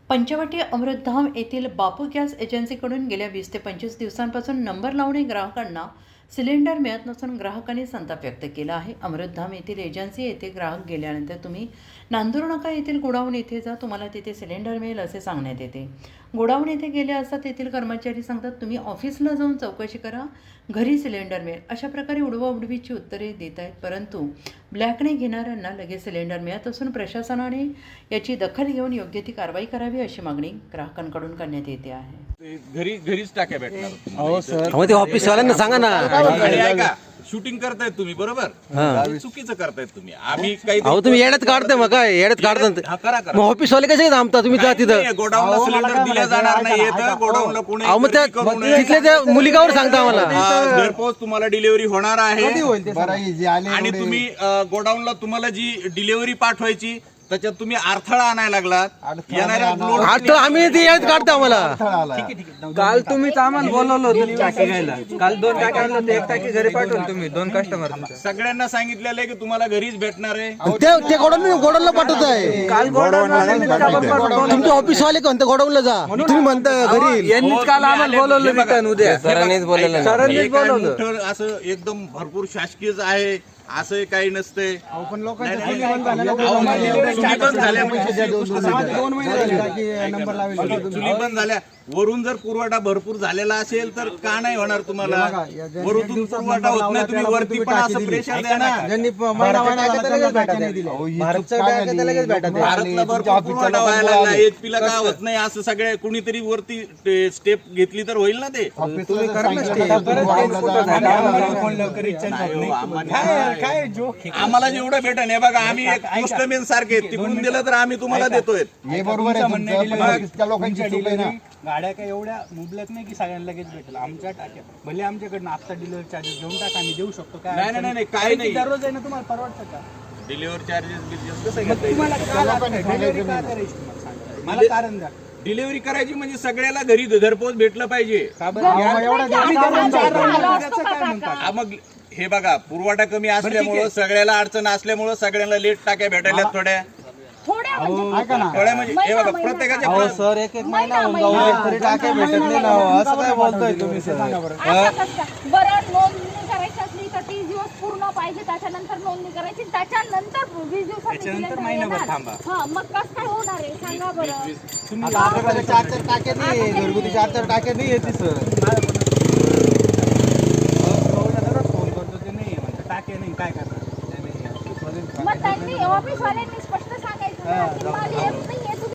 पंचवटी अमृतधाम येथील बापू गॅस एजन्सीकडून गेल्या 20 ते 25 दिवसांपासून नंबर लावणे ग्राहकांना सिलेंडर मिळत नसून ग्राहकांनी संताप व्यक्त केला आहे. अमृतधाम येथील एजन्सी येथे ग्राहक गेल्यानंतर तुम्ही नांदूरनाका येथील गोडाऊन येथे जा, तुम्हाला तिथे सिलेंडर मिळेल असे सांगण्यात येते. गोडाऊन येथे गेले असता तेथील कर्मचारी सांगतात तुम्ही ऑफिसला जाऊन चौकशी करा, घरी सिलेंडर मिळेल. अशा प्रकारे उडवाउडवीची उत्तरे देत आहेत. परंतु ब्लॅकने घेणाऱ्यांना लगेच सिलेंडर मिळत असून प्रशासनाने याची दखल घेऊन योग्य ती कारवाई करावी अशी मागणी ग्राहकांकडून करण्यात येते आहे. घरीच टाक्या भेटणार हो सर, ते ऑफिसवाल्यांना सांगा ना. आणि ऐका, शूटिंग करतायत तुम्ही बरोबर, हे चुकीचं करतायत तुम्ही. आम्ही काही अहो तुम्ही येड्यात काढताय मग काय येड्यात काढता. हा, करा मग ऑफिसवाले कसे थांबता तुम्ही जा तिथं. गोडाऊनला सिलेंडर दिले जाणार नाही, गोडाऊनला कोणी अहो मग त्या तिथल्या त्या मुलिकावर सांगता आम्हाला. घरपोच तुम्हाला डिलिव्हरी होणार आहे. आणि आणि तुम्ही गोडाऊनला तुम्हाला जी डिलिव्हरी पाठवायची त्याच्यात तुम्ही अडथळा आणायला लागलात. येणाऱ्या लोड आता आम्ही ते येड्यात काढतो आम्हाला. काल तुम्ही आम्हाला बोलवलं होतं टाकी घ्यायला. काल 2 टाकी आणलं होतं, 1 टाकी घरी पाठवलं तुम्ही 2 कस्टमर. सगळ्यांना सांगितलेलं आहे की तुम्हाला घरीच भेटणार आहे. ते गोडाऊनला पाठवत आहे. काल तुमचे ऑफिसवाले कोणत्या गोडाऊनला जा, तुम्ही म्हणता घरी. यांनीच काल आम्हाला बोलवलं रिटर्न उद्या. सरांनीच बोलवलं. हे काय मोठं असं एकदम भरपूर शासकीयच आहे असं काही नसतंय. पण चुली बंद झाल्या, वरून जर पुरवठा भरपूर झालेला असेल तर का नाही होणार तुम्हाला? वरून पुरवठा होत नाही, तुम्ही वरती पण असं प्रेशर द्या ना. भारतला भरपूर पुरवठा व्हायला लागला, एचपीला का होत नाही असं सगळे कुणीतरी वरती स्टेप घेतली तर होईल ना ते. आम्हाला जेवढं भेटन हे बघा, आम्ही एक पोस्टमॅन सारखे तिकडून दिलं तर आम्ही तुम्हाला देतोय. हे बरोबर आहे. त्या लोकांची चूक आहे ना. गाड्या काय एवढ्या मुबलक नाही की सगळ्यांना लगेच भेटेल. आमच्या टाक्या भले आमच्याकडनं आता डिलिव्हरी चार्जेस घेऊन टाका, आम्ही देऊ शकतो. काय नाही काही नाही. दररोज आहे ना, तुम्हाला परवडतं का? डिलिव्हरी चार्जेस कसं मग तुम्हाला का लागतं? डिलिव्हरी का करायची तुम्हाला सांगा. मला कारण द्या. डिलिव्हरी करायची म्हणजे सगळ्याला घरी घरपोच भेटलं पाहिजे. का बरं? आम्ही दररोज 4 राऊंड त्याचं काय म्हणतात? हा, मग हे बघा, पुरवठा कमी असल्यामुळं सगळ्याला अडचण असल्यामुळं सगळ्यांना लेट टाक्या भेटायला थोड्या म्हणजे हे बघा प्रत्येकाच्या सर 1 महिना होऊन जाऊ तरी टाके भेटत नाही ना. असं काय बोलतोय तुम्ही सर? बरं, नोंदणी करायची असली तर 30 दिवस पूर्ण पाहिजे, त्याच्यानंतर नोंदणी करायची, त्याच्यानंतर 20 दिवसानंतर महिनाभर थांबा. मग कसं काय होणार आहे सांगा बरं. तुम्ही 4 टाके नाही, घरगुती 4 टाके नाही येते सर. फोन करतो ते नाही म्हणतात टाके नाही, काय करणार? मग त्यांनी ऑफिसवाल्यांनी स्पष्ट सांगायचं ना की माझी